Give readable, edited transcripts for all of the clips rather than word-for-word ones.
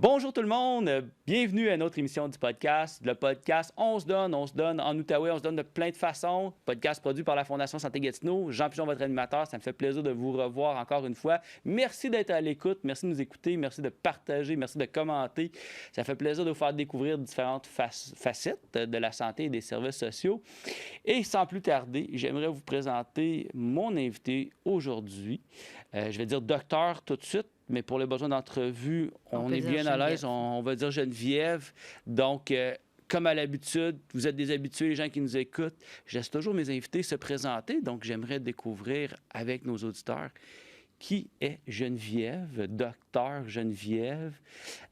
Bonjour tout le monde, bienvenue à notre émission du podcast. Le podcast On se donne en Outaouais, on se donne de plein de façons. Podcast produit par la Fondation Santé Gatineau. Jean Pigeon, votre animateur, ça me fait plaisir de vous revoir encore une fois. Merci d'être à l'écoute, merci de nous écouter, merci de partager, merci de commenter. Ça fait plaisir de vous faire découvrir différentes facettes de la santé et des services sociaux. Et sans plus tarder, j'aimerais vous présenter mon invité aujourd'hui. Je vais dire docteur tout de suite. Mais pour les besoins d'entrevue, on est bien à l'aise. On va dire Geneviève. Donc, comme à l'habitude, vous êtes des habitués, les gens qui nous écoutent. Je laisse toujours mes invités se présenter. Donc, j'aimerais découvrir avec nos auditeurs qui est Geneviève, docteur Geneviève.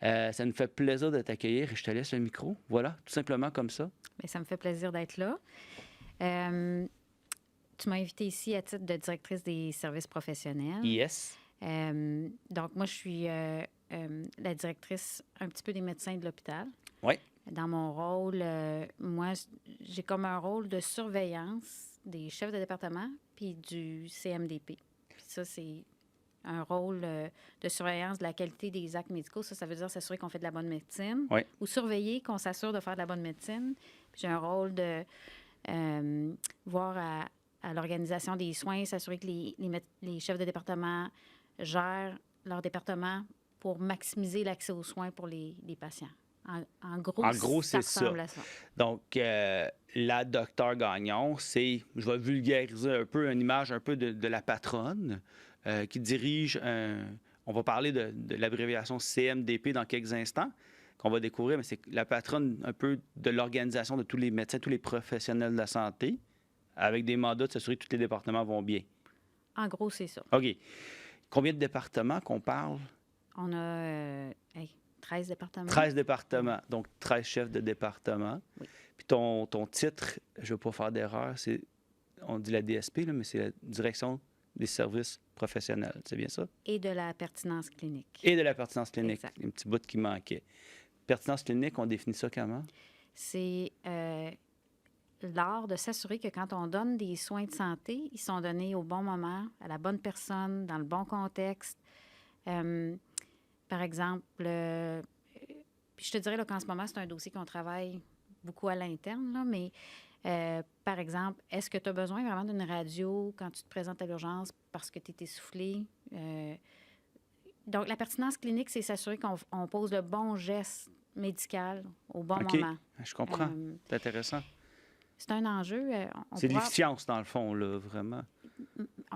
Ça nous fait plaisir de t'accueillir et je te laisse le micro. Voilà, tout simplement comme ça. Bien, ça me fait plaisir d'être là. Tu m'as invité ici à titre de directrice des services professionnels. Yes. Donc, moi, je suis la directrice un petit peu des médecins de l'hôpital. Oui. Dans mon rôle, moi, j'ai comme un rôle de surveillance des chefs de département puis du CMDP. Puis ça, c'est un rôle de surveillance de la qualité des actes médicaux. Ça veut dire s'assurer qu'on fait de la bonne médecine. Oui. Ou surveiller qu'on s'assure de faire de la bonne médecine. Puis j'ai un rôle de voir à l'organisation des soins, s'assurer que les chefs de département gèrent leur département pour maximiser l'accès aux soins pour les patients. En gros, ça ressemble à ça. Donc, la docteure Gagnon, c'est, je vais vulgariser un peu, une image un peu de la patronne qui dirige, on va parler de l'abréviation CMDP dans quelques instants, qu'on va découvrir, mais c'est la patronne un peu de l'organisation de tous les médecins, tous les professionnels de la santé, avec des mandats de s'assurer que tous les départements vont bien. En gros, c'est ça. OK. Combien de départements qu'on parle? On a 13 départements. 13 départements, donc 13 chefs de département. Oui. Puis ton titre, je ne veux pas faire d'erreur, c'est, on dit la DSP, là, mais c'est la Direction des services professionnels, c'est bien ça? Et de la pertinence clinique. Et de la pertinence clinique, Exact. un petit bout qui manquait. Pertinence clinique, on définit ça comment? C'est l'art de s'assurer que quand on donne des soins de santé, ils sont donnés au bon moment, à la bonne personne, dans le bon contexte. Par exemple, puis je te dirais là, qu'en ce moment, c'est un dossier qu'on travaille beaucoup à l'interne, là, mais par exemple, est-ce que tu as besoin vraiment d'une radio quand tu te présentes à l'urgence parce que tu es essoufflé? Donc, la pertinence clinique, c'est s'assurer qu'on pose le bon geste médical au bon moment. Je comprends. C'est intéressant. C'est un enjeu. C'est de l'efficience, dans le fond, là, vraiment.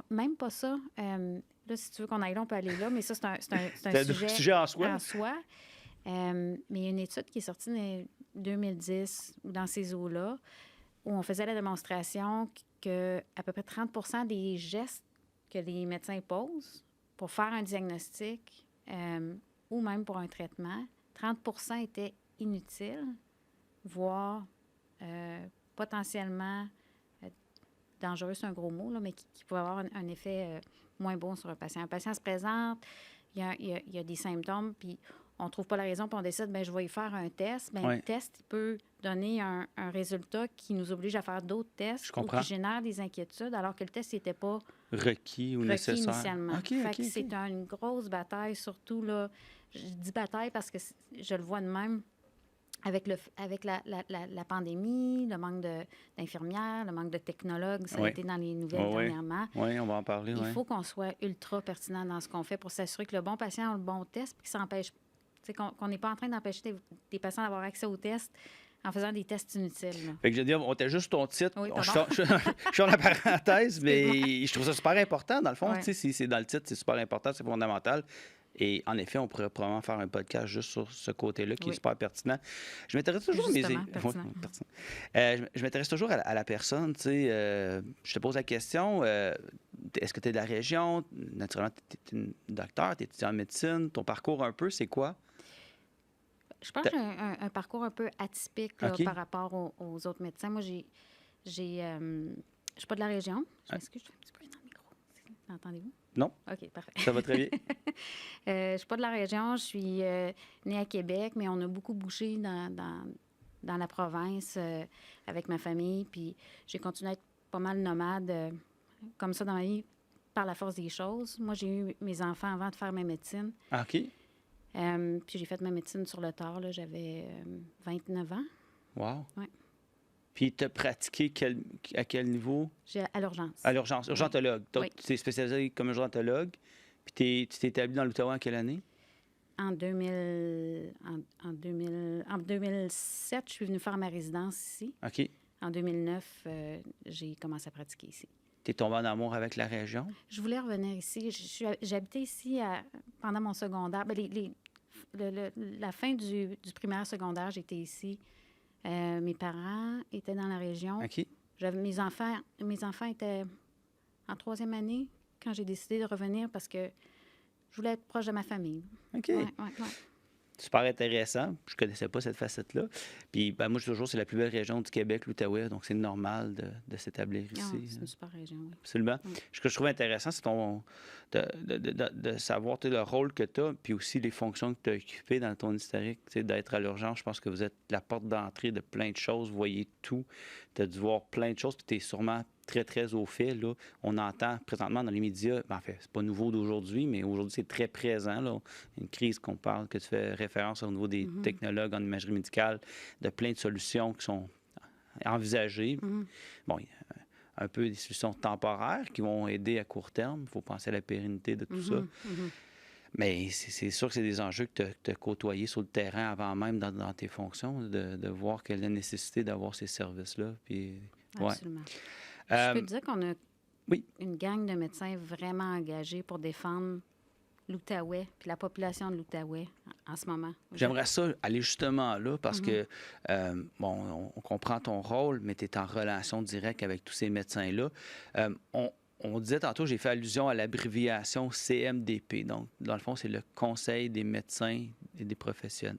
Même pas ça. Là, si tu veux qu'on aille là, on peut aller là, mais ça, c'est un sujet en soi. Mais il y a une étude qui est sortie en 2010, ou dans ces eaux-là, où on faisait la démonstration qu'à peu près 30 des gestes que les médecins posent pour faire un diagnostic ou même pour un traitement, 30 étaient inutiles, voire potentiellement dangereux, c'est un gros mot, là, mais qui peut avoir un effet moins bon sur un patient. Un patient se présente, il y a des symptômes, puis on ne trouve pas la raison, puis on décide, bien, je vais y faire un test. Bien, oui. Le test, il peut donner un résultat qui nous oblige à faire d'autres tests ou qui génère des inquiétudes, alors que le test n'était pas requis ou nécessaire. Initialement. C'est une grosse bataille, surtout, là. Je dis bataille parce que je le vois de même. Avec la pandémie, le manque d'infirmières, le manque de technologues, ça a été dans les nouvelles dernièrement. Oui, on va en parler. Il faut qu'on soit ultra pertinent dans ce qu'on fait pour s'assurer que le bon patient a le bon test et qu'on n'est pas en train d'empêcher des patients d'avoir accès aux tests en faisant des tests inutiles. Là. Fait que je veux dire, on t'a juste ton titre. Oui, je suis dans la parenthèse, mais je trouve ça super important. Dans le fond, si c'est dans le titre, c'est super important, c'est fondamental. Et en effet, on pourrait probablement faire un podcast juste sur ce côté-là qui est super pertinent. Je m'intéresse toujours je m'intéresse toujours à la personne. Je te pose la question, est-ce que tu es de la région? Naturellement, tu es une docteure, tu es étudiant en médecine. Ton parcours un peu, c'est quoi? Je pense que j'ai un parcours un peu atypique là, par rapport aux autres médecins. Moi, je ne suis pas de la région. Je m'excuse, je fais un petit peu dans le micro. Entendez-vous? Non. OK, parfait. Ça va très bien. Je ne suis pas de la région. Je suis née à Québec, mais on a beaucoup bougé dans la province avec ma famille. Puis j'ai continué à être pas mal nomade comme ça dans ma vie par la force des choses. Moi, j'ai eu mes enfants avant de faire ma médecine. Ah, OK. Puis j'ai fait ma médecine sur le tard, là, j'avais 29 ans. Wow. Ouais. Puis tu as pratiqué à quel niveau? À l'urgence. À l'urgence, urgentologue. Donc, Oui. tu t'es spécialisé comme urgentologue. Puis tu t'es établi dans l'Outaouais en quelle année? En 2007, je suis venue faire ma résidence ici. OK. En 2009, j'ai commencé à pratiquer ici. Tu es tombé en amour avec la région? Je voulais revenir ici. J'habitais ici pendant mon secondaire. Ben, la fin du primaire secondaire, j'étais ici. Mes parents étaient dans la région. OK. Mes enfants étaient en 3e année quand j'ai décidé de revenir parce que je voulais être proche de ma famille. OK. Ouais. Super intéressant. Je connaissais pas cette facette-là. Puis ben, moi, je dis toujours, c'est la plus belle région du Québec, l'Outaouais, donc c'est normal de s'établir ici. C'est une super région, oui. Absolument. Oui. Ce que je trouve intéressant, c'est de savoir le rôle que tu as, puis aussi les fonctions que tu as occupées dans ton historique. D'être à l'urgence, je pense que vous êtes la porte d'entrée de plein de choses. Vous voyez tout. Tu as dû voir plein de choses, puis tu es sûrement très, très au fait. Là. On entend présentement dans les médias, en fait, c'est pas nouveau d'aujourd'hui, mais aujourd'hui, c'est très présent. Là. Une crise qu'on parle, que tu fais référence au niveau des technologues en imagerie médicale, de plein de solutions qui sont envisagées. Bon, il y a un peu des solutions temporaires qui vont aider à court terme. Il faut penser à la pérennité de tout ça. Mais c'est sûr que c'est des enjeux que tu as côtoyés sur le terrain avant même dans tes fonctions, de voir quelle est la nécessité d'avoir ces services-là. Puis, Absolument. Je peux te dire qu'on a une gang de médecins vraiment engagés pour défendre l'Outaouais puis la population de l'Outaouais en ce moment. J'aimerais ça aller justement là parce que, bon, on comprend ton rôle, mais tu es en relation directe avec tous ces médecins-là. On disait tantôt, j'ai fait allusion à l'abréviation CMDP. Donc, dans le fond, c'est le Conseil des médecins et des professionnels.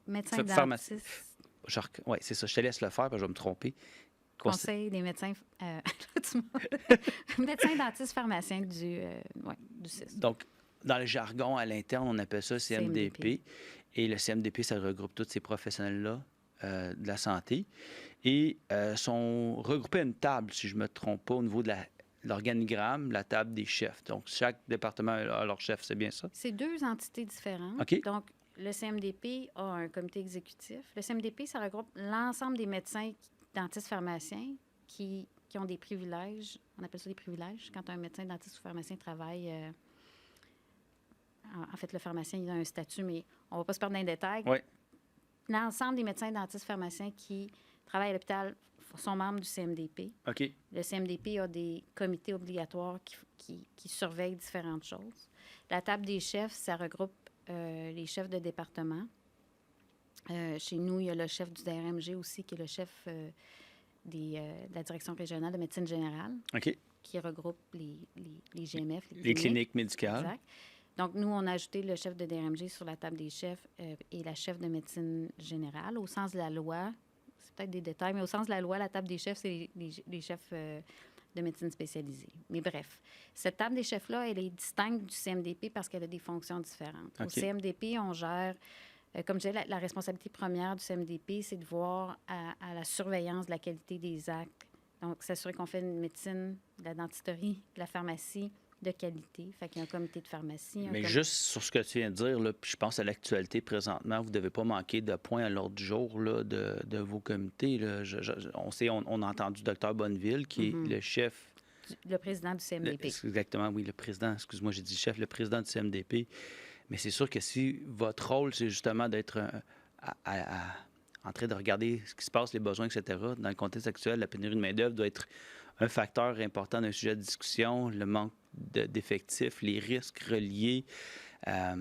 Médecins dentistes. Oui, c'est ça. Je te laisse le faire parce que je vais me tromper. Conseil des médecins... médecins dentistes pharmaciens du CIS. Donc, dans le jargon à l'interne, on appelle ça CMDP. Et le CMDP, ça regroupe tous ces professionnels-là de la santé. Et sont regroupés à une table, si je ne me trompe pas, au niveau de l'organigramme, la table des chefs. Donc, chaque département a leur chef, c'est bien ça? C'est 2 entités différentes. OK. Donc, le CMDP a un comité exécutif. Le CMDP, ça regroupe l'ensemble des médecins dentistes pharmaciens qui ont des privilèges. On appelle ça des privilèges. Quand un médecin dentiste ou pharmacien travaille... En fait, le pharmacien, il a un statut, mais on ne va pas se perdre dans les détails. Oui. L'ensemble des médecins dentistes pharmaciens qui travaillent à l'hôpital sont membres du CMDP. OK. Le CMDP a des comités obligatoires qui surveillent différentes choses. La table des chefs, ça regroupe les chefs de département. Chez nous, il y a le chef du DRMG aussi, qui est le chef de la direction régionale de médecine générale, OK. qui regroupe les GMF, les cliniques médicales. Exact. Donc, nous, on a ajouté le chef de DRMG sur la table des chefs et la chef de médecine générale. Au sens de la loi, c'est peut-être des détails, mais au sens de la loi, la table des chefs, c'est les chefs de médecine spécialisée. Mais bref, cette table des chefs-là, elle est distincte du CMDP parce qu'elle a des fonctions différentes. Okay. Au CMDP, on gère, comme je disais, la responsabilité première du CMDP, c'est de voir à la surveillance de la qualité des actes. Donc, s'assurer qu'on fait une médecine, de la dentisterie, de la pharmacie, de qualité. Fait qu'il y a un comité de pharmacie. Mais juste sur ce que tu viens de dire, là, puis je pense à l'actualité présentement, vous ne devez pas manquer de points à l'ordre du jour là, de vos comités. Là. On a entendu Dr Bonneville, qui est le chef... Le président du CMDP. Exactement, oui, le président. Excuse-moi, j'ai dit chef, le président du CMDP. Mais c'est sûr que si votre rôle, c'est justement d'être en train de regarder ce qui se passe, les besoins, etc., dans le contexte actuel, la pénurie de main-d'œuvre doit être un facteur important d'un sujet de discussion, le manque d'effectifs, les risques reliés à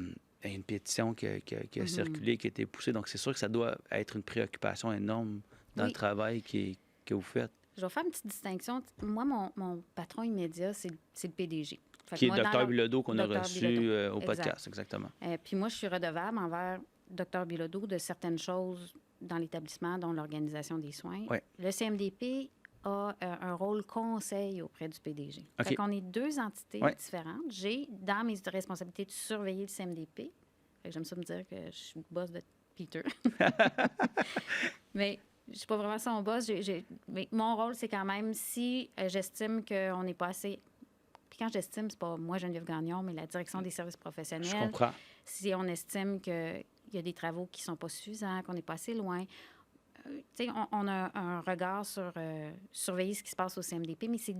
une pétition qui a circulé, qui a été poussée. Donc, c'est sûr que ça doit être une préoccupation énorme dans le travail que vous faites. Je vais faire une petite distinction. Moi, mon patron immédiat, c'est le PDG. Qui est Dr Bilodeau qu'on a reçu au podcast, exactement. Puis moi, je suis redevable envers Dr Bilodeau de certaines choses dans l'établissement, dont l'organisation des soins. Ouais. Le CMDP a un rôle conseil auprès du PDG. Okay. Fait qu'on est 2 entités différentes. J'ai, dans mes responsabilités, de surveiller le CMDP. Fait que j'aime ça me dire que je suis boss de Peter. Mais je ne suis pas vraiment son boss. Mais mon rôle, c'est quand même, si j'estime qu'on n'est pas assez... quand j'estime, c'est pas moi, Geneviève Gagnon, mais la direction des services Je professionnels. comprends. Si on estime qu'il y a des travaux qui sont pas suffisants, qu'on n'est pas assez loin, tu sais, on a un regard sur surveiller ce qui se passe au CMDP, mais c'est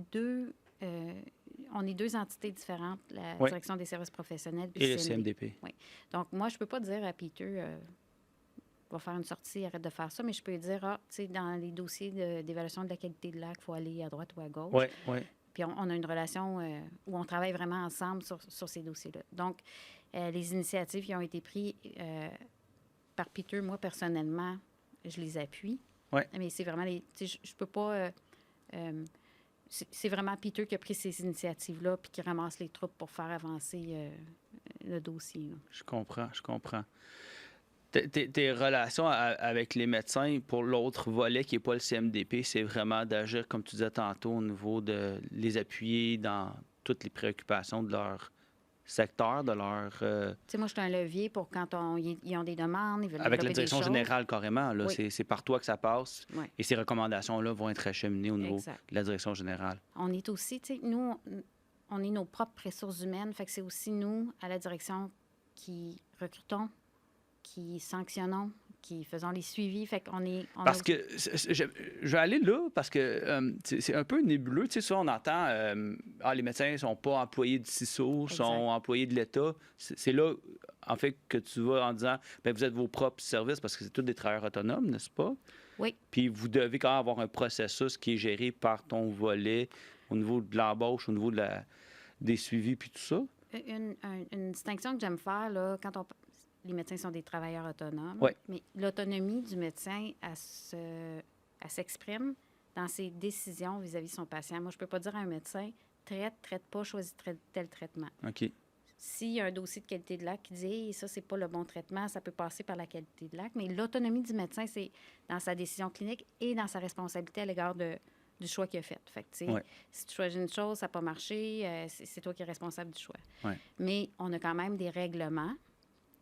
on est deux entités différentes, la Oui. direction des services professionnels puis Et le CMDP. Oui. Donc, moi, je peux pas dire à Peter, va faire une sortie, arrête de faire ça, mais je peux lui dire, tu sais, dans les dossiers d'évaluation de la qualité de l'air, il faut aller à droite ou à gauche. Oui, oui. Puis on a une relation où on travaille vraiment ensemble sur ces dossiers-là. Donc, les initiatives qui ont été prises par Peter, moi, personnellement, je les appuie. Ouais. Mais c'est vraiment je peux pas... c'est vraiment Peter qui a pris ces initiatives-là puis qui ramasse les troupes pour faire avancer le dossier. Là. Je comprends. Tes relations avec les médecins pour l'autre volet qui n'est pas le CMDP, c'est vraiment d'agir, comme tu disais tantôt, au niveau de les appuyer dans toutes les préoccupations de leur secteur, de leur... Tu sais, moi, je suis un levier pour quand ils ont des demandes, ils veulent avec la développer direction des choses. générale, carrément. Là, Oui. c'est par toi que ça passe. Oui. Et ces recommandations-là vont être acheminées au niveau Exact. de la direction générale. On est aussi, tu sais, nous, on est nos propres ressources humaines. Fait que c'est aussi nous, à la direction, qui recrutons, qui sanctionnons, qui faisons les suivis. Fait qu'on est... Parce que je vais aller là parce que c'est un peu nébuleux. Tu sais, ça, on entend les médecins ne sont pas employés du CISO, Exact. sont employés de l'État. C'est là, en fait, que tu vas en disant bien, vous êtes vos propres services parce que c'est tous des travailleurs autonomes, n'est-ce pas? Oui. Puis vous devez quand même avoir un processus qui est géré par ton volet au niveau de l'embauche, au niveau de des suivis, puis tout ça. Une distinction que j'aime faire, là, quand les médecins sont des travailleurs autonomes, Oui. mais l'autonomie du médecin, elle s'exprime dans ses décisions vis-à-vis de son patient. Moi, je ne peux pas dire à un médecin, traite pas, choisis tel traitement. OK. S'il y a un dossier de qualité de l'air qui dit hey, ça, c'est pas le bon traitement, ça peut passer par la qualité de l'air. Mais l'autonomie du médecin, c'est dans sa décision clinique et dans sa responsabilité à l'égard du choix qu'il a fait. Fait que, tu sais, Ouais. si tu choisis une chose, ça n'a pas marché, c'est toi qui es responsable du choix. Ouais. Mais on a quand même des règlements.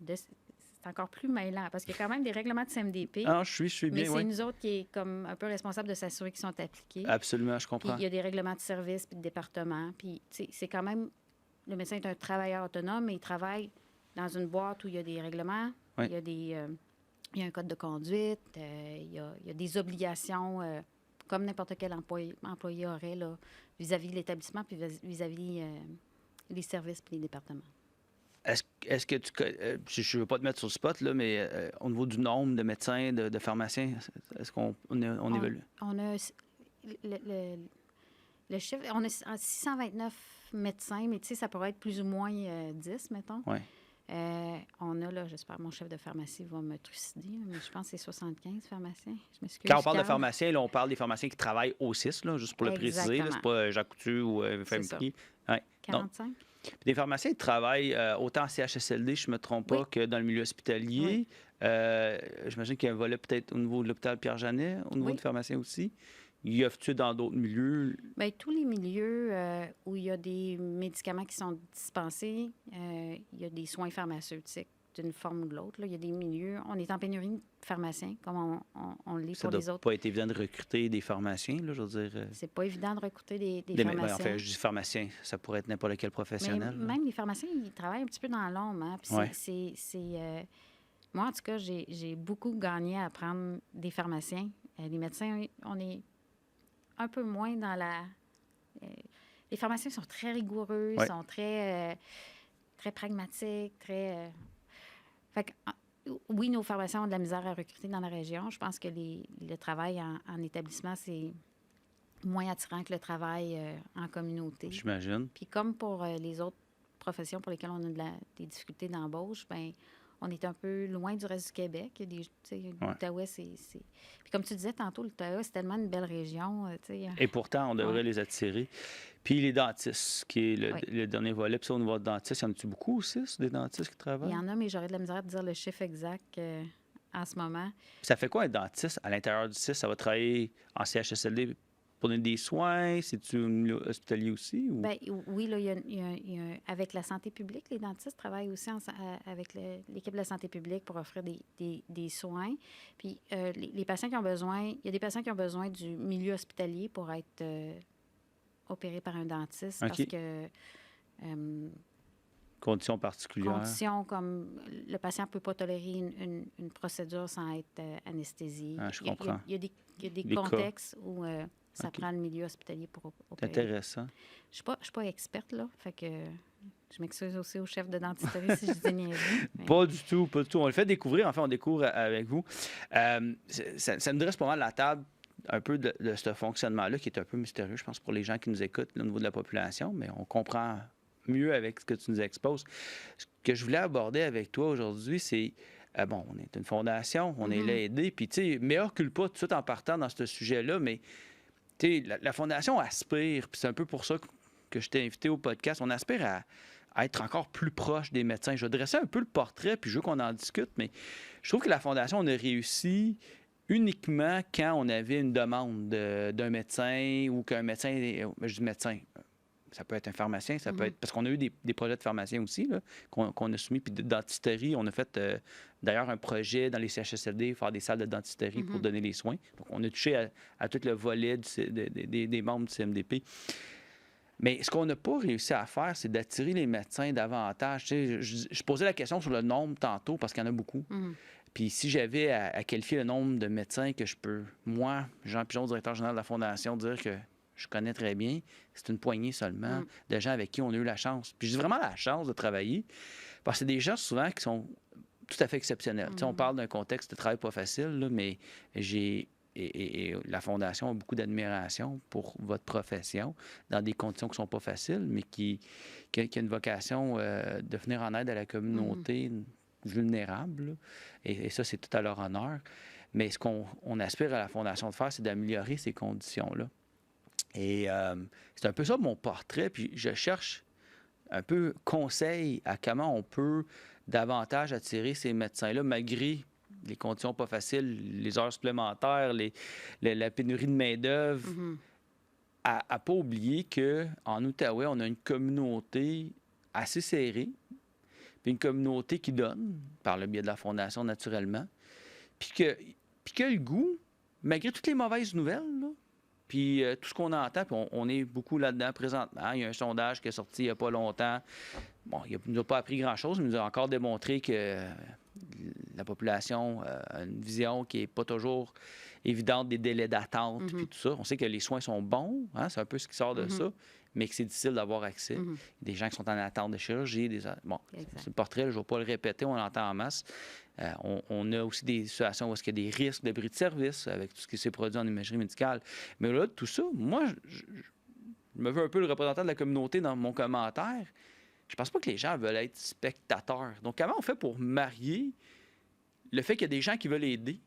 C'est encore plus mêlant parce qu'il y a quand même des règlements de CMDP. Ah, je suis bien, mais c'est oui. nous autres qui est comme un peu responsable de s'assurer qu'ils sont appliqués. Absolument, je Puis comprends. il y a des règlements de service puis de département. Puis, tu sais, c'est quand même... Le médecin est un travailleur autonome, mais il travaille dans une boîte où il y a des règlements, Oui. il y a un code de conduite, il y a des obligations comme n'importe quel employé aurait là, vis-à-vis de l'établissement puis vis-à-vis les services puis les départements. Est-ce que je ne veux pas te mettre sur le spot, là, mais au niveau du nombre de médecins, de pharmaciens, est-ce qu'on évalue? On a le chiffre, on a 629 médecins, mais tu sais, ça pourrait être plus ou moins 10, mettons. Oui. On a, là, j'espère, mon chef de pharmacie va me trucider, mais je pense que c'est 75 pharmaciens. Je m'excuse. Quand on parle de Carl. pharmaciens, là, on parle des pharmaciens qui travaillent au CIS, là, juste pour le préciser. Exactement. C'est pas Jacques Coutu ou C'est ça. FMP. Ouais. 45? Puis des pharmaciens qui travaillent autant en CHSLD, je ne me trompe pas, Oui. que dans le milieu hospitalier. J'imagine qu'il y a un volet peut-être au niveau de l'hôpital Pierre-Janet, au niveau Oui. des pharmaciens aussi. Y a-tu dans d'autres milieux? Bien, tous les milieux où il y a des médicaments qui sont dispensés, il y a des soins pharmaceutiques d'une forme ou de l'autre. Là. Il y a des milieux... On est en pénurie de pharmaciens, comme on l'est Ça pour doit les autres. pas être évident de recruter des pharmaciens, là, je veux dire. C'est pas évident de recruter des Ben, pharmaciens. enfin, je dis pharmacien, ça pourrait être n'importe quel Mais professionnel. là. même les pharmaciens, ils travaillent un petit peu dans l'ombre. Hein? Puis Ouais. moi, en tout cas, j'ai beaucoup gagné à apprendre des pharmaciens. Les médecins, on est un peu moins dans la... les pharmaciens sont très rigoureux, Ouais. sont très pragmatiques, très... Fait que, oui, nos pharmaciens ont de la misère à recruter dans la région. Je pense que le travail en établissement, c'est moins attirant que le travail en communauté. J'imagine. Puis comme pour les autres professions pour lesquelles on a des difficultés d'embauche, bien, on est un peu loin du reste du Québec. Il y a l'Outaouais, c'est... Puis comme tu disais tantôt, l'Outaouais, c'est tellement une belle région. Et pourtant, on devrait Ouais. les attirer. Puis les dentistes, qui est Oui. le dernier volet. Puis ça, au niveau des dentistes, y en a-tu beaucoup aussi, des dentistes qui Il travaillent? y en a, mais j'aurais de la misère de dire le chiffre exact en ce moment. Ça fait quoi un dentiste à l'intérieur du CIS? Ça va travailler en CHSLD pour donner des soins? C'est-tu au milieu hospitalier aussi? Ou... Bien, oui, là, avec la santé publique, les dentistes travaillent aussi avec l'équipe de la santé publique pour offrir des soins. Puis les patients qui ont besoin, il y a des patients qui ont besoin du milieu hospitalier pour être opéré par un dentiste OK. parce que Conditions particulières. conditions comme le patient ne peut pas tolérer une procédure sans être anesthésie. Ah, je Il y a- comprends. il y a des, il y a des Des cas. contextes où ça OK. prend le milieu hospitalier pour C'est opérer. intéressant. Je ne suis pas experte, là. Fait que je m'excuse aussi au chef de dentisterie si je dis niaiserie. mais- Pas du tout, pas du tout. On le fait découvrir, enfin, on découvre avec vous. Ça nous dresse pas mal la table un peu de ce fonctionnement-là qui est un peu mystérieux, je pense, pour les gens qui nous écoutent là, au niveau de la population, mais on comprend mieux avec ce que tu nous exposes. Ce que je voulais aborder avec toi aujourd'hui, c'est, bon, on est une fondation, on est là à aider, puis, tu sais, meilleur culpa tout de suite en partant dans ce sujet-là, mais, tu sais, la fondation aspire, puis c'est un peu pour ça que je t'ai invité au podcast, on aspire à être encore plus proche des médecins. Je vais dresser un peu le portrait, puis je veux qu'on en discute, mais je trouve que la Fondation, on a réussi uniquement quand on avait une demande d'un médecin ou qu'un médecin, je dis médecin, ça peut être un pharmacien, ça peut être... Parce qu'on a eu des projets de pharmaciens aussi, là, qu'on a soumis, puis de dentisterie. On a fait d'ailleurs un projet dans les CHSLD, faire des salles de dentisterie pour donner les soins. Donc, on a touché à tout le volet des membres du CMDP. Mais ce qu'on n'a pas réussi à faire, c'est d'attirer les médecins davantage. Tu sais, je posais la question sur le nombre tantôt, parce qu'il y en a beaucoup. Puis si j'avais à qualifier le nombre de médecins que je peux, moi, Jean Pigeon, directeur général de la Fondation, dire que je connais très bien, c'est une poignée seulement de gens avec qui on a eu la chance. Puis j'ai vraiment la chance de travailler, parce que c'est des gens souvent qui sont tout à fait exceptionnels. Tu sais, on parle d'un contexte de travail pas facile, là, mais j'ai... Et la Fondation a beaucoup d'admiration pour votre profession dans des conditions qui ne sont pas faciles, mais qui a une vocation de venir en aide à la communauté vulnérable. Là. Et ça, c'est tout à leur honneur. Mais ce qu'on aspire à la Fondation de faire, c'est d'améliorer ces conditions-là. Et c'est un peu ça mon portrait. Puis je cherche un peu conseil à comment on peut davantage attirer ces médecins-là, malgré les conditions pas faciles, les heures supplémentaires, la pénurie de main-d'œuvre. À ne pas oublier qu'en Outaouais, on a une communauté assez serrée, puis une communauté qui donne, par le biais de la Fondation, naturellement, puis que le goût, malgré toutes les mauvaises nouvelles, là, puis tout ce qu'on entend, puis on est beaucoup là-dedans présentement. Il y a un sondage qui est sorti il n'y a pas longtemps. Bon, il ne nous a pas appris grand-chose, mais il nous a encore démontré que la population a une vision qui n'est pas toujours évidente des délais d'attente, puis tout ça. On sait que les soins sont bons, hein, c'est un peu ce qui sort de ça, mais que c'est difficile d'avoir accès. Des gens qui sont en attente de chirurgie. Bon, c'est le portrait, je ne vais pas le répéter, on l'entend en masse. On a aussi des situations où il y a des risques de bris de service avec tout ce qui s'est produit en imagerie médicale. Mais au-delà de tout ça, moi, je me veux un peu le représentant de la communauté dans mon commentaire. Je pense pas que les gens veulent être spectateurs. Donc, comment on fait pour marier le fait qu'il y a des gens qui veulent aider,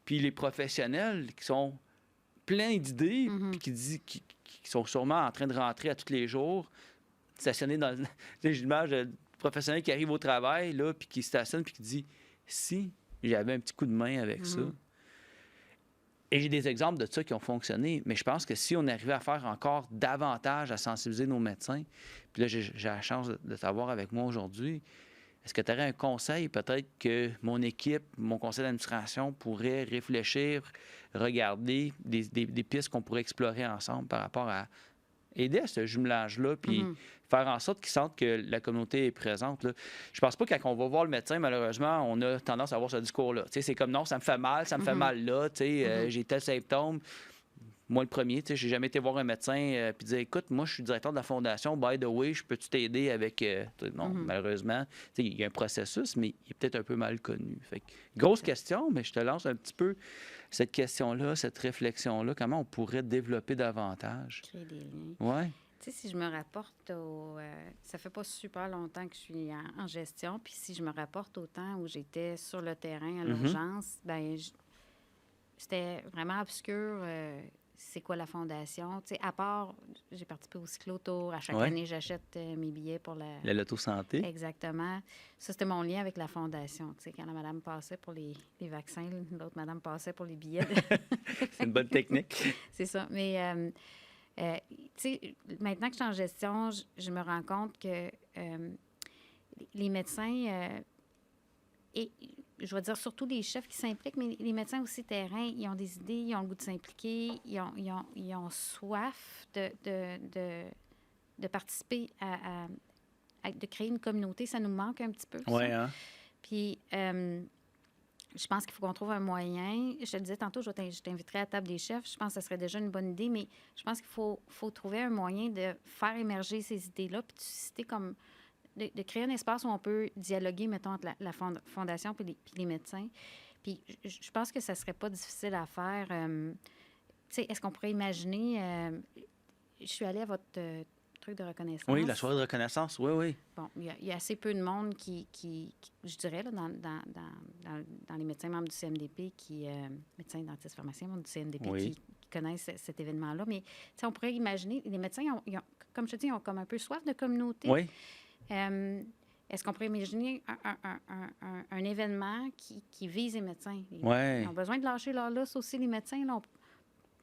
puis les professionnels qui sont pleins d'idées, puis qui sont sûrement en train de rentrer à tous les jours, stationner dans... J'ai l'image de professionnel qui arrive au travail, là, puis qui stationne, puis qui dit « Si j'avais un petit coup de main avec ça... » Et j'ai des exemples de ça qui ont fonctionné, mais je pense que si on arrivait à faire encore davantage à sensibiliser nos médecins, puis là, j'ai la chance de t'avoir avec moi aujourd'hui, est-ce que tu aurais un conseil, peut-être que mon équipe, mon conseil d'administration pourrait réfléchir, regarder des pistes qu'on pourrait explorer ensemble par rapport à aider à ce jumelage-là, puis faire en sorte qu'ils sentent que la communauté est présente. Là. Je pense pas que quand on va voir le médecin, malheureusement, on a tendance à avoir ce discours-là. Tu sais, c'est comme non, ça me fait mal, ça me fait mal là, tu sais, j'ai tel symptôme. Moi, le premier, tu sais, j'ai jamais été voir un médecin puis dire écoute, moi, je suis directeur de la Fondation, by the way, je peux-tu t'aider avec. Non, malheureusement, tu sais, il y a un processus, mais il est peut-être un peu mal connu. Fait que, grosse question, mais je te lance un petit peu cette question-là, cette réflexion-là. Comment on pourrait développer davantage? Créer des liens. Oui. Tu sais, si je me rapporte au... ça fait pas super longtemps que je suis en gestion, puis si je me rapporte au temps où j'étais sur le terrain à l'urgence, bien, c'était vraiment obscur. C'est quoi la fondation? Tu sais, à part, j'ai participé au cyclotour. À chaque année, j'achète mes billets pour la... La loto-santé. Exactement. Ça, c'était mon lien avec la fondation. Tu sais, quand la madame passait pour les vaccins, l'autre madame passait pour les billets. C'est une bonne technique. C'est ça. Mais... tu sais, maintenant que je suis en gestion, je me rends compte que les médecins, et je vais dire surtout les chefs qui s'impliquent, mais les médecins aussi terrain, ils ont des idées, ils ont le goût de s'impliquer, ils ont soif de participer de créer une communauté. Ça nous manque un petit peu, Oui, ça. hein? Puis, je pense qu'il faut qu'on trouve un moyen. Je te disais tantôt, je t'inviterai à la table des chefs. Je pense que ça serait déjà une bonne idée, mais je pense qu'il faut trouver un moyen de faire émerger ces idées-là, puis de susciter comme... De créer un espace où on peut dialoguer, mettons, entre la fondation puis les médecins. Puis je pense que ça serait pas difficile à faire. Tu sais, est-ce qu'on pourrait imaginer... je suis allée à votre truc de reconnaissance. Oui, la soirée de reconnaissance, oui, oui. Bon, il y a assez peu de monde qui je dirais, là, dans les médecins membres du CMDP, médecins, dentistes, pharmaciens membres du CMDP, Oui. qui connaissent cet événement-là. Mais, tu sais, on pourrait imaginer, les médecins, ils ont, comme je te dis, ils ont comme un peu soif de communauté. Oui. Est-ce qu'on pourrait imaginer un événement qui vise les médecins? Ouais. Ils ont besoin de lâcher leur lousse aussi, les médecins. Là,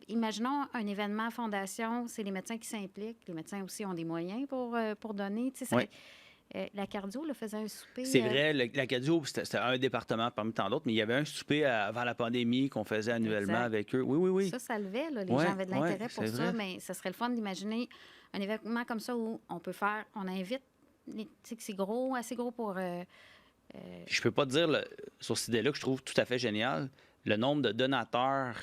imaginons un événement à fondation, c'est les médecins qui s'impliquent. Les médecins aussi ont des moyens pour donner. Tu sais, Ouais. La cardio là, faisait un souper. C'est vrai, la cardio, c'était un département parmi tant d'autres, mais il y avait un souper avant la pandémie qu'on faisait annuellement Exact. avec eux. Oui, oui, oui. Ça levait, là, les Ouais, gens avaient de l'intérêt pour c'est ça, vrai. mais ce serait le fun d'imaginer un événement comme ça où on invite, tu sais, que c'est gros, assez gros pour... Je peux pas te dire, sur cette idée-là, que je trouve tout à fait génial, le nombre de donateurs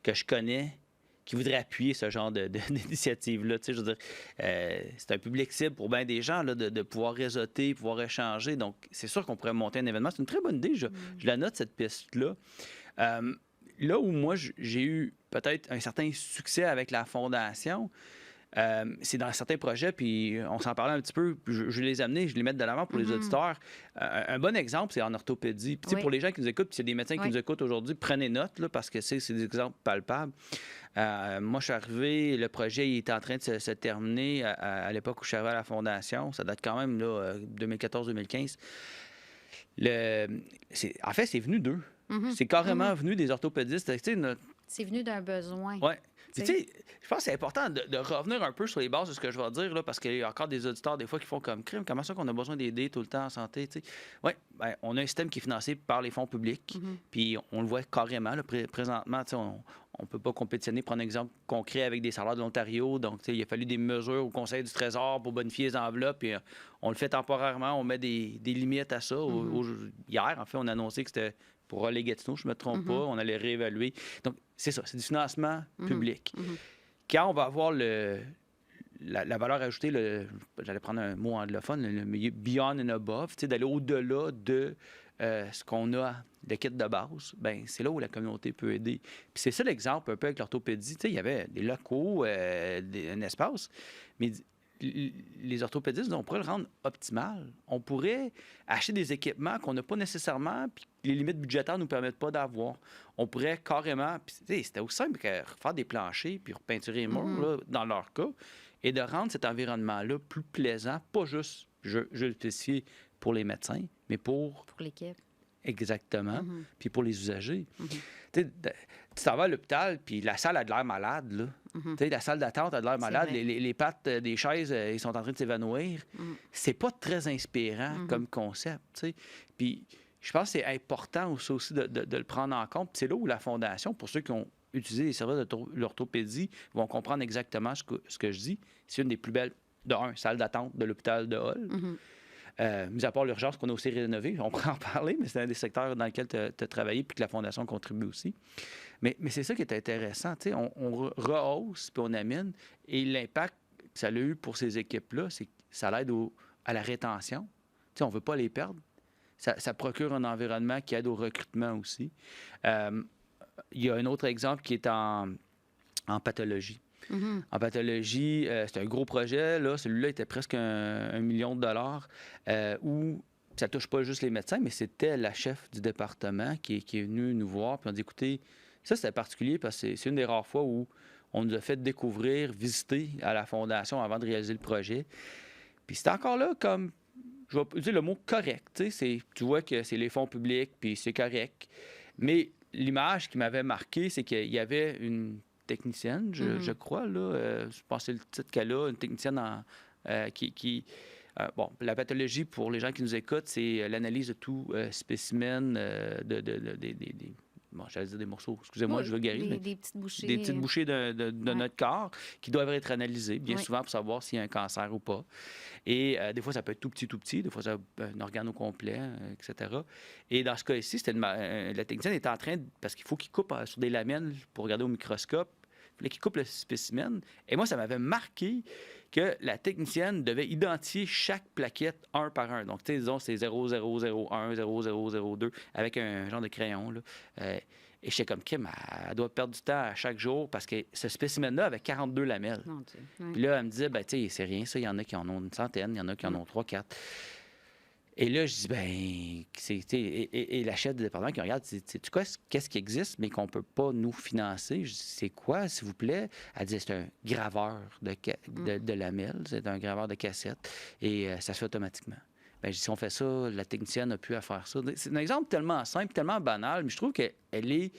que je connais qui voudraient appuyer ce genre d'initiative-là. Tu sais, je veux dire, c'est un public cible pour bien des gens là, de pouvoir réseauter, pouvoir échanger. Donc, c'est sûr qu'on pourrait monter un événement. C'est une très bonne idée. Je la note, cette piste-là. Là où moi, j'ai eu peut-être un certain succès avec la Fondation, c'est dans certains projets, puis on s'en parlait un petit peu, je les ai amenés, je les mets de l'avant pour les auditeurs. Un bon exemple, c'est en orthopédie. Puis, tu sais, Oui. pour les gens qui nous écoutent, puis s'il y a des médecins qui Oui. nous écoutent aujourd'hui, prenez note, là, parce que c'est des exemples palpables. Moi, je suis arrivé, le projet il était en train de se terminer à l'époque où je suis arrivé à la Fondation. Ça date quand même, là, 2014-2015. En fait, c'est venu d'eux. C'est carrément venu des orthopédistes. Tu sais, C'est venu d'un besoin. ouais. Puis, tu sais, je pense que c'est important de revenir un peu sur les bases de ce que je vais dire, là, parce qu'il y a encore des auditeurs, des fois, qui font comme crime. Comment ça qu'on a besoin d'aider tout le temps en santé, tu sais? Oui, ben, on a un système qui est financé par les fonds publics, puis on le voit carrément, là, présentement, tu sais, on ne peut pas compétitionner. Prendre un exemple concret avec des salaires de l'Ontario. Donc, tu sais, il a fallu des mesures au Conseil du Trésor pour bonifier les enveloppes, puis on le fait temporairement, on met des limites à ça. Hier, en fait, on a annoncé que c'était pour Raleigh Gatineau, je ne me trompe pas, on allait réévaluer. Donc, c'est ça, c'est du financement public. Quand on va avoir la valeur ajoutée, j'allais prendre un mot anglophone, le beyond and above, d'aller au-delà de ce qu'on a de kit de base, ben c'est là où la communauté peut aider. Puis c'est ça l'exemple un peu avec l'orthopédie. Il y avait des locaux, un espace, mais les orthopédistes, on pourrait le rendre optimal. On pourrait acheter des équipements qu'on n'a pas nécessairement, puis les limites budgétaires ne nous permettent pas d'avoir. On pourrait carrément... C'était aussi simple que refaire des planchers puis repeinturer les murs, là, dans leur cas, et de rendre cet environnement-là plus plaisant, pas juste, je le spécifie, pour les médecins, mais pour l'équipe. Exactement, puis pour les usagers. Tu t'en vas à l'hôpital, puis la salle a de l'air malade, là. La salle d'attente a de l'air malade. Les pattes des chaises, ils sont en train de s'évanouir. C'est pas très inspirant comme concept, tu sais. Puis je pense que c'est important aussi de le prendre en compte. Puis c'est là où la Fondation, pour ceux qui ont utilisé les services de l'orthopédie, vont comprendre exactement ce que je dis. C'est une des plus belles, salle d'attente de l'hôpital de Hull. Mis à part l'urgence qu'on a aussi rénové, on pourrait en parler, mais c'est un des secteurs dans lesquels tu as travaillé puis que la Fondation contribue aussi. Mais c'est ça qui est intéressant. On rehausse puis on amène. Et l'impact que ça a eu pour ces équipes-là, c'est que ça l'aide à la rétention. On ne veut pas les perdre. Ça procure un environnement qui aide au recrutement aussi. Il y a un autre exemple qui est en pathologie. En pathologie, c'est un gros projet. Là. Celui-là était presque $1 million où ça ne touche pas juste les médecins, mais c'était la chef du département qui est venue nous voir. Puis on dit, écoutez, ça, c'était particulier parce que c'est une des rares fois où on nous a fait découvrir, visiter à la Fondation avant de réaliser le projet. Puis c'était encore là comme, je vais dire le mot correct. Tu vois que c'est les fonds publics, puis c'est correct. Mais l'image qui m'avait marqué, c'est qu'il y avait une technicienne, je crois, là, je pense que c'est le titre qu'elle a, une technicienne qui Bon, la pathologie, pour les gens qui nous écoutent, c'est l'analyse de tout spécimen bon, j'allais dire des morceaux, excusez-moi, Oui, je veux guérir, des petites bouchées. des petites bouchées de notre corps qui doivent être analysées bien Oui. souvent pour savoir s'il y a un cancer ou pas. Et des fois, ça peut être tout petit, des fois, ça peut être un organe au complet, etc. Et dans ce cas-ci, la technicienne était en train, parce qu'il faut qu'il coupe sur des lamelles pour regarder au microscope, il fallait qu'il coupe le spécimen. Et moi, ça m'avait marqué que la technicienne devait identifier chaque plaquette un par un. Donc, tu sais, disons, c'est 0001, 0002, avec un genre de crayon, là. Et j'étais comme, Kim, elle doit perdre du temps à chaque jour parce que ce spécimen-là avait 42 lamelles. Mon Dieu. Oui. Puis là, elle me disait, ben, tu sais, c'est rien, ça. Il y en a qui en ont une centaine, il y en a qui en ont 3, 4. Et là, je dis, ben, et la chef du département qui me regarde, dit, sais-tu quoi, qu'est-ce qui existe, mais qu'on ne peut pas nous financer? Je dis, c'est quoi, s'il vous plaît? Elle dit, c'est un graveur de lamelles, c'est un graveur de cassettes, et ça se fait automatiquement. Ben, je dis, si on fait ça, la technicienne n'a plus à faire ça. C'est un exemple tellement simple, tellement banal, mais je trouve qu'elle est.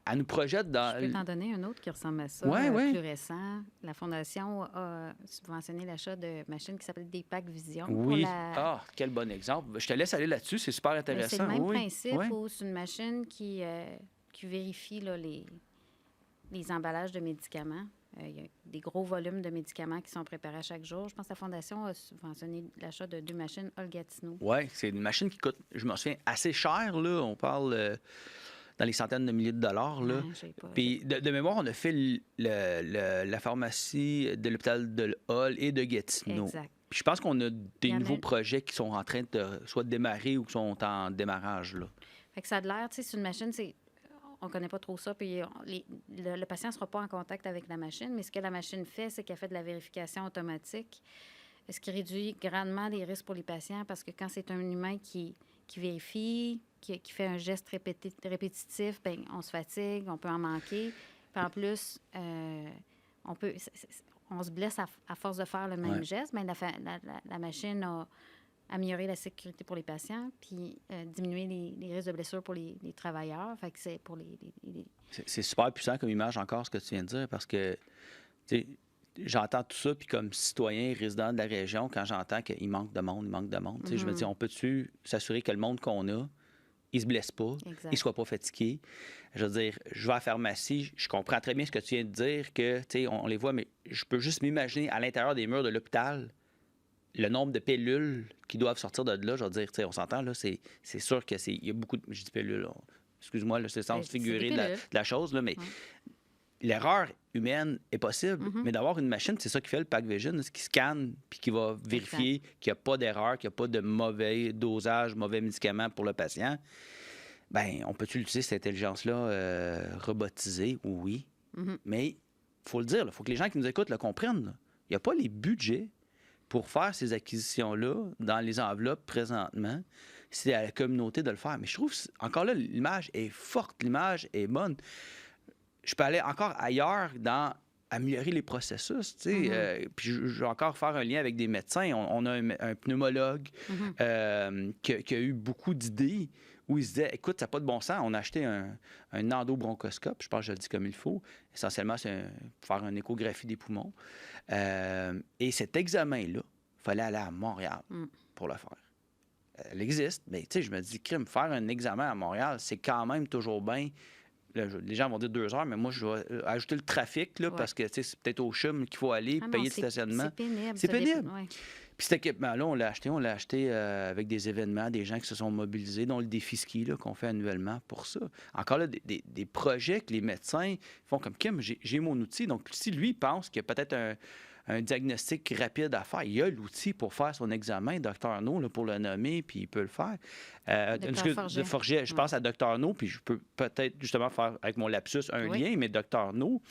Elle nous projette dans. Je peux t'en donner un autre qui ressemble à ça, Ouais. plus récent. La Fondation a subventionné l'achat de machines qui s'appellent Deepak Vision. Oui. Ah, quel bon exemple. Je te laisse aller là-dessus, c'est super intéressant. C'est le même oui. principe Oui. où c'est une machine qui vérifie là, les emballages de médicaments. Il y a des gros volumes de médicaments qui sont préparés à chaque jour. Je pense que la Fondation a subventionné l'achat de 2 machines Olgatino. Oui, c'est une machine qui coûte, je me souviens, assez cher, là. On parle dans les centaines de milliers de dollars, là. Puis de mémoire, on a fait la pharmacie de l'hôpital de Hull et de Gatineau. Exact. Puis je pense qu'on a des nouveaux projets qui sont en train de soit démarrer ou qui sont en démarrage, là. Fait que ça a de l'air, tu sais, c'est une machine, on ne connaît pas trop ça, puis le patient ne sera pas en contact avec la machine, mais ce que la machine fait, c'est qu'elle fait de la vérification automatique, ce qui réduit grandement les risques pour les patients, parce que quand c'est un humain qui vérifie, qui fait un geste répétitif, bien, on se fatigue, on peut en manquer. Puis en plus, on se blesse à force de faire le même geste, mais la machine a améliorer la sécurité pour les patients, puis diminuer les risques de blessures pour les travailleurs. Fait que c'est pour C'est super puissant comme image encore, ce que tu viens de dire, parce que, tu sais, j'entends tout ça, puis comme citoyen résident de la région, quand j'entends qu'il manque de monde, tu sais, je me dis, on peut-tu s'assurer que le monde qu'on a, il se blesse pas, il ne soit pas fatigué? Je veux dire, je vais à la pharmacie, je comprends très bien ce que tu viens de dire, que, tu sais, on les voit, mais je peux juste m'imaginer à l'intérieur des murs de l'hôpital, le nombre de pilules qui doivent sortir de là, je veux dire, tu sais, on s'entend, là, c'est sûr que il y a beaucoup de... Je dis pilules, excuse-moi, c'est le sens figuré de la chose, là, mais l'erreur humaine est possible, mais d'avoir une machine, c'est ça qui fait le PackVision, qui scanne puis qui va vérifier qu'il n'y a pas d'erreur, qu'il n'y a pas de mauvais dosage, mauvais médicaments pour le patient. Bien, on peut utiliser cette intelligence-là robotisée? Oui. Mais il faut le dire, il faut que les gens qui nous écoutent le comprennent. Il n'y a pas les budgets pour faire ces acquisitions-là dans les enveloppes présentement. C'est à la communauté de le faire. Mais je trouve, encore là, l'image est forte, l'image est bonne. Je peux aller encore ailleurs dans améliorer les processus, tu sais. Puis je vais encore faire un lien avec des médecins. On a un pneumologue qui a eu beaucoup d'idées où il se disait, écoute, ça n'a pas de bon sens. On a acheté un endobronchoscope, je pense que je le dis comme il faut. Essentiellement, c'est pour faire une échographie des poumons. Et cet examen-là, il fallait aller à Montréal pour le faire. Elle existe, mais tu sais, je me dis, crime, faire un examen à Montréal, c'est quand même toujours bien. Là, les gens vont dire 2 heures, mais moi, je vais ajouter le trafic, là, parce que c'est peut-être au CHUM qu'il faut aller, payer le stationnement. C'est pénible. C'est pénible. Puis cet équipement-là, on l'a acheté avec des événements, des gens qui se sont mobilisés, dont le défi ski là, qu'on fait annuellement pour ça. Encore là, des projets que les médecins font comme Kim, j'ai mon outil. Donc, si lui pense qu'il y a peut-être un diagnostic rapide à faire, il y a l'outil pour faire son examen, Dr. Arnaud, là, pour le nommer, puis il peut le faire. Je pense à Dr. Arnaud, puis je peux peut-être justement faire avec mon lapsus un lien, mais Dr. Arnaud,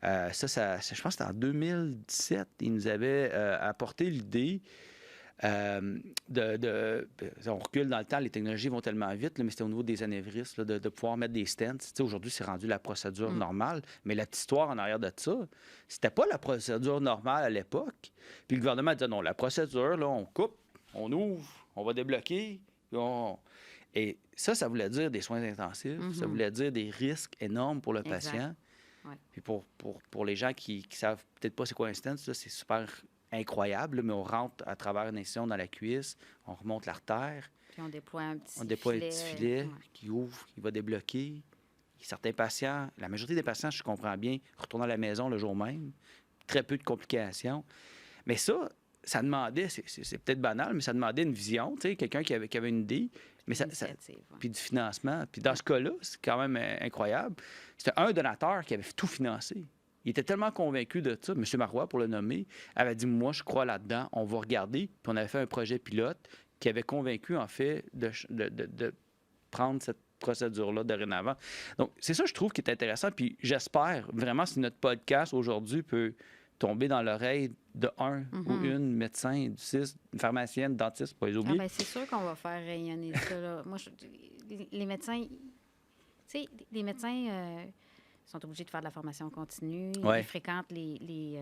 je pense que c'était en 2017, il nous avait apporté l'idée on recule dans le temps, les technologies vont tellement vite, là, mais c'était au niveau des anévrismes, là, de pouvoir mettre des stents. Tu sais, aujourd'hui, c'est rendu la procédure normale, mais la petite histoire en arrière de ça, c'était pas la procédure normale à l'époque. Puis le gouvernement disait non, la procédure, là, on coupe, on ouvre, on va débloquer, et ça voulait dire des soins intensifs, ça voulait dire des risques énormes pour le patient. Ouais. Puis pour les gens qui savent peut-être pas c'est quoi un stent, ça, c'est super incroyable, là, mais on rentre à travers une incision dans la cuisse, on remonte l'artère, Puis on déploie un petit on déploie filet. un petit filet Ouais. qui ouvre, qui va débloquer. Certains patients, la majorité des patients, je comprends bien, retournent à la maison le jour même. Très peu de complications. Mais ça demandait, c'est peut-être banal, mais ça demandait une vision, tu sais, quelqu'un qui avait une idée. Mais Initiative, ouais. puis du financement. Puis dans ce cas-là, c'est quand même incroyable. C'était un donateur qui avait tout financé. Il était tellement convaincu de ça, M. Marois, pour le nommer, avait dit, moi, je crois là-dedans, on va regarder. Puis on avait fait un projet pilote qui avait convaincu, en fait, de prendre cette procédure-là dorénavant. Donc, c'est ça, je trouve, qui est intéressant. Puis j'espère vraiment, si notre podcast aujourd'hui peut tomber dans l'oreille de un ou une médecin, du six, une pharmacienne, dentiste, pas les oublier. Ben, c'est sûr qu'on va faire rayonner ça. Là. Moi, les médecins, tu sais, les médecins sont obligés de faire de la formation continue. Ouais. Ils fréquentent les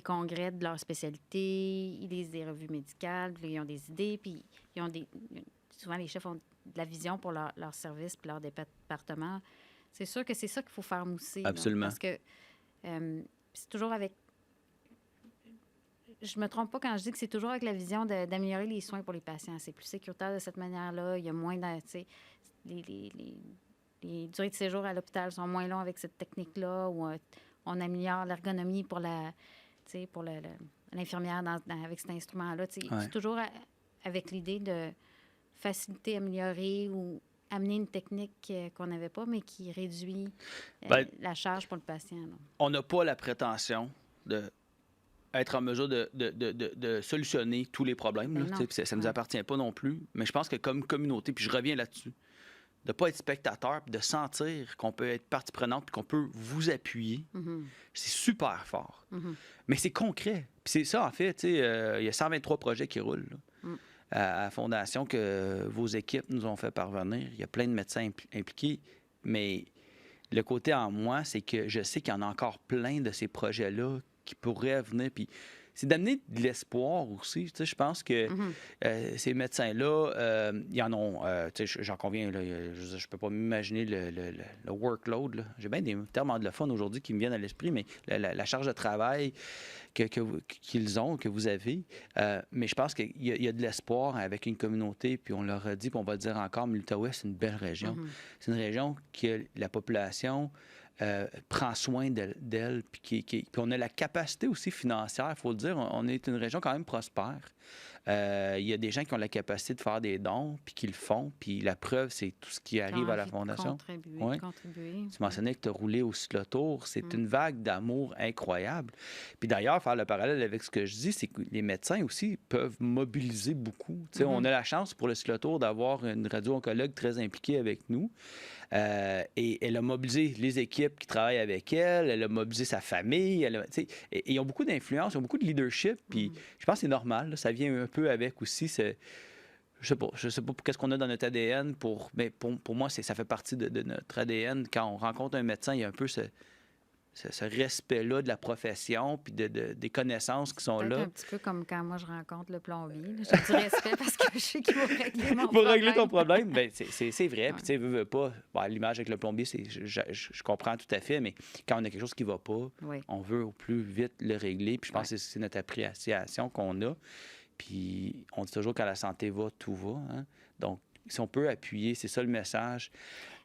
congrès de leur spécialité, ils lisent des revues médicales, puis ils ont des idées, puis ils ont souvent, les chefs ont de la vision pour leur service puis leur département. C'est sûr que c'est ça qu'il faut faire mousser. Absolument. Là, parce que c'est toujours avec... Je me trompe pas quand je dis que c'est toujours avec la vision d'améliorer les soins pour les patients. C'est plus sécuritaire de cette manière-là. Il y a moins de... Les durées de séjour à l'hôpital sont moins longues avec cette technique-là, où on améliore l'ergonomie pour l'infirmière avec cet instrument-là. Ouais. C'est toujours avec l'idée de faciliter, améliorer ou amener une technique qu'on n'avait pas, mais qui réduit la charge pour le patient. Là. On n'a pas la prétention d'être en mesure de solutionner tous les problèmes. Là, ça ne nous appartient pas non plus. Mais je pense que comme communauté, puis je reviens là-dessus, de ne pas être spectateur, puis de sentir qu'on peut être partie prenante, puis qu'on peut vous appuyer, c'est super fort. Mais c'est concret. Puis c'est ça, en fait, il y a 123 projets qui roulent là, à la Fondation que vos équipes nous ont fait parvenir. Il y a plein de médecins impliqués, mais le côté en moi, c'est que je sais qu'il y en a encore plein de ces projets-là qui pourraient venir, puis c'est d'amener de l'espoir aussi. Tu sais, je pense que ces médecins-là, ils en ont... tu sais, j'en conviens, là, je ne peux pas m'imaginer le workload. Là. J'ai bien des termes anglophones aujourd'hui qui me viennent à l'esprit, mais la charge de travail qu'ils ont, que vous avez. Mais je pense qu'il y a de l'espoir avec une communauté, puis on leur a dit, puis on va le dire encore, mais l'Outaouais, c'est une belle région. C'est une région que la population... prend soin d'elle, puis on a la capacité aussi financière, il faut le dire, on est une région quand même prospère. Il y a des gens qui ont la capacité de faire des dons, puis qui le font, puis la preuve, c'est tout ce qui arrive à la Fondation. Contribuer. Tu mentionnais que tu as roulé au cyclotour, c'est une vague d'amour incroyable. Puis d'ailleurs, faire le parallèle avec ce que je dis, c'est que les médecins aussi peuvent mobiliser beaucoup. Tu sais, on a la chance pour le cyclotour d'avoir une radio-oncologue très impliquée avec nous. Et elle a mobilisé les équipes qui travaillent avec elle, elle a mobilisé sa famille, et ils ont beaucoup d'influence, ils ont beaucoup de leadership, puis je pense que c'est normal, là, ça vient un peu avec aussi je sais pas qu'est-ce qu'on a dans notre ADN, mais pour moi, ça fait partie de notre ADN. Quand on rencontre un médecin, il y a un peu ce respect-là de la profession puis des connaissances qui sont là. Un petit peu comme quand moi je rencontre le plombier. J'ai du respect parce que je sais qu'il va régler mon problème. Pour régler ton problème, bien, c'est vrai. Puis tu sais, veux pas. Bon, l'image avec le plombier, je comprends tout à fait, mais quand on a quelque chose qui ne va pas, on veut au plus vite le régler. Puis je pense que c'est notre appréciation qu'on a. Puis on dit toujours quand la santé va, tout va. Hein? Donc, si on peut appuyer, c'est ça le message.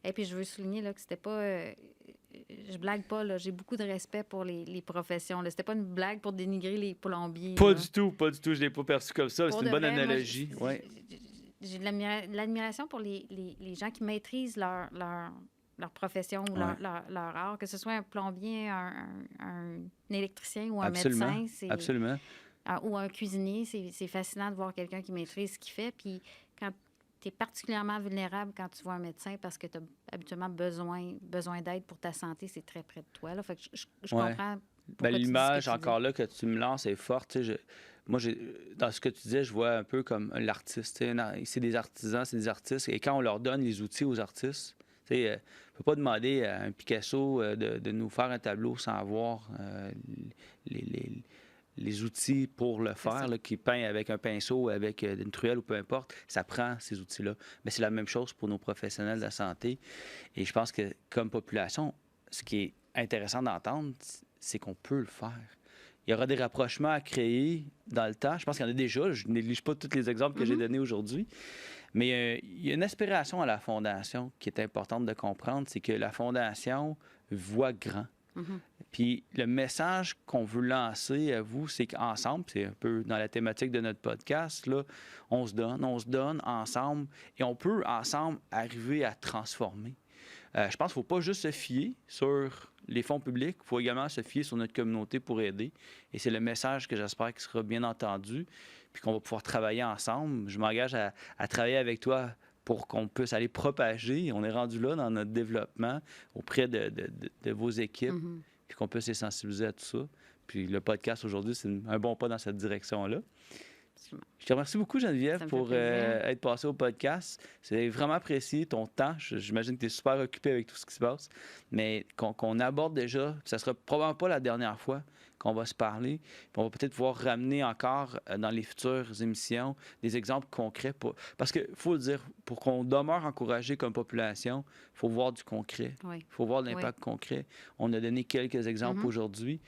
Et puis je veux souligner là, que c'était pas... je blague pas, là. J'ai beaucoup de respect pour les professions. Là. C'était pas une blague pour dénigrer les plombiers. Pas du tout. Je l'ai pas perçu comme ça. C'est une bonne analogie. J'ai de l'admiration pour les gens qui maîtrisent leur profession ou leur art, que ce soit un plombier, un électricien ou un médecin. Absolument. Ou un cuisinier. C'est fascinant de voir quelqu'un qui maîtrise ce qu'il fait. Puis quand tu es particulièrement vulnérable quand tu vois un médecin parce que tu as habituellement besoin d'aide pour ta santé, c'est très près de toi. Là. Fait que je comprends. L'image, encore là, que tu me lances est forte. Moi, dans ce que tu disais, je vois un peu comme l'artiste. C'est des artisans, c'est des artistes. Et quand on leur donne les outils aux artistes, on ne peut pas demander à un Picasso de nous faire un tableau sans avoir les outils pour le faire, là, qui peint avec un pinceau, avec une truelle ou peu importe, ça prend ces outils-là. Mais c'est la même chose pour nos professionnels de la santé. Et je pense que comme population, ce qui est intéressant d'entendre, c'est qu'on peut le faire. il y aura des rapprochements à créer dans le temps. Je pense qu'il y en a déjà. Je ne néglige pas tous les exemples que j'ai donnés aujourd'hui. Mais il y a une aspiration à la Fondation qui est importante de comprendre, c'est que la Fondation voit grand. Puis le message qu'on veut lancer à vous, c'est qu'ensemble, c'est un peu dans la thématique de notre podcast, là, on se donne ensemble et on peut ensemble arriver à transformer. Je pense qu'il ne faut pas juste se fier sur les fonds publics, il faut également se fier sur notre communauté pour aider. Et c'est le message que j'espère qu'il sera bien entendu, puis qu'on va pouvoir travailler ensemble. Je m'engage à travailler avec toi pour qu'on puisse aller propager. On est rendu là dans notre développement auprès de vos équipes, puis qu'on puisse les sensibiliser à tout ça. Puis le podcast aujourd'hui, c'est un bon pas dans cette direction-là. Je te remercie beaucoup, Geneviève, pour être passée au podcast. C'est vraiment apprécié ton temps. J'imagine que tu es super occupé avec tout ce qui se passe. Mais qu'on aborde déjà, ça ne sera probablement pas la dernière fois qu'on va se parler. Puis on va peut-être pouvoir ramener encore dans les futures émissions des exemples concrets. Parce qu'il faut le dire, pour qu'on demeure encouragé comme population, il faut voir du concret. Il faut voir de l'impact concret. On a donné quelques exemples aujourd'hui.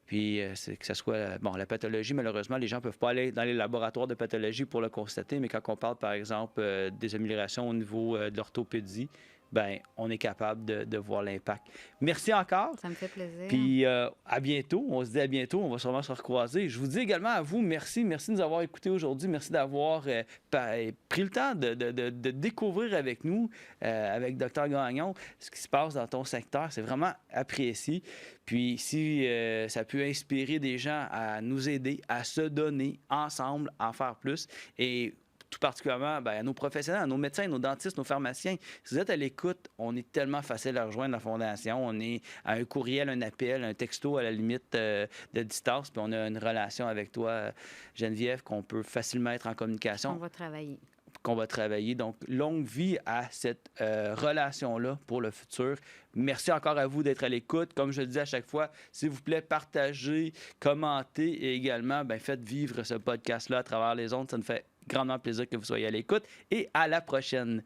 Puis, que ce soit, la pathologie, malheureusement, les gens ne peuvent pas aller dans les laboratoires de pathologie pour le constater, mais quand on parle, par exemple, des améliorations au niveau de l'orthopédie, bien, on est capable de voir l'impact. Merci encore. Ça me fait plaisir. Puis, à bientôt. On se dit à bientôt. On va sûrement se recroiser. Je vous dis également à vous, merci. Merci de nous avoir écoutés aujourd'hui. Merci d'avoir pris le temps de découvrir avec nous, avec Dr Gagnon, ce qui se passe dans ton secteur. C'est vraiment apprécié. Puis, si ça peut inspirer des gens à nous aider, à se donner ensemble, à en faire plus, et tout particulièrement à nos professionnels, à nos médecins, nos dentistes, nos pharmaciens. Si vous êtes à l'écoute, on est tellement facile à rejoindre la Fondation. On est à un courriel, un appel, un texto à la limite de distance, puis on a une relation avec toi, Geneviève, qu'on peut facilement être en communication. Qu'on va travailler. Donc, longue vie à cette relation-là pour le futur. Merci encore à vous d'être à l'écoute. Comme je le dis à chaque fois, s'il vous plaît, partagez, commentez et également, faites vivre ce podcast-là à travers les ondes. Ça nous fait grandement plaisir que vous soyez à l'écoute et à la prochaine.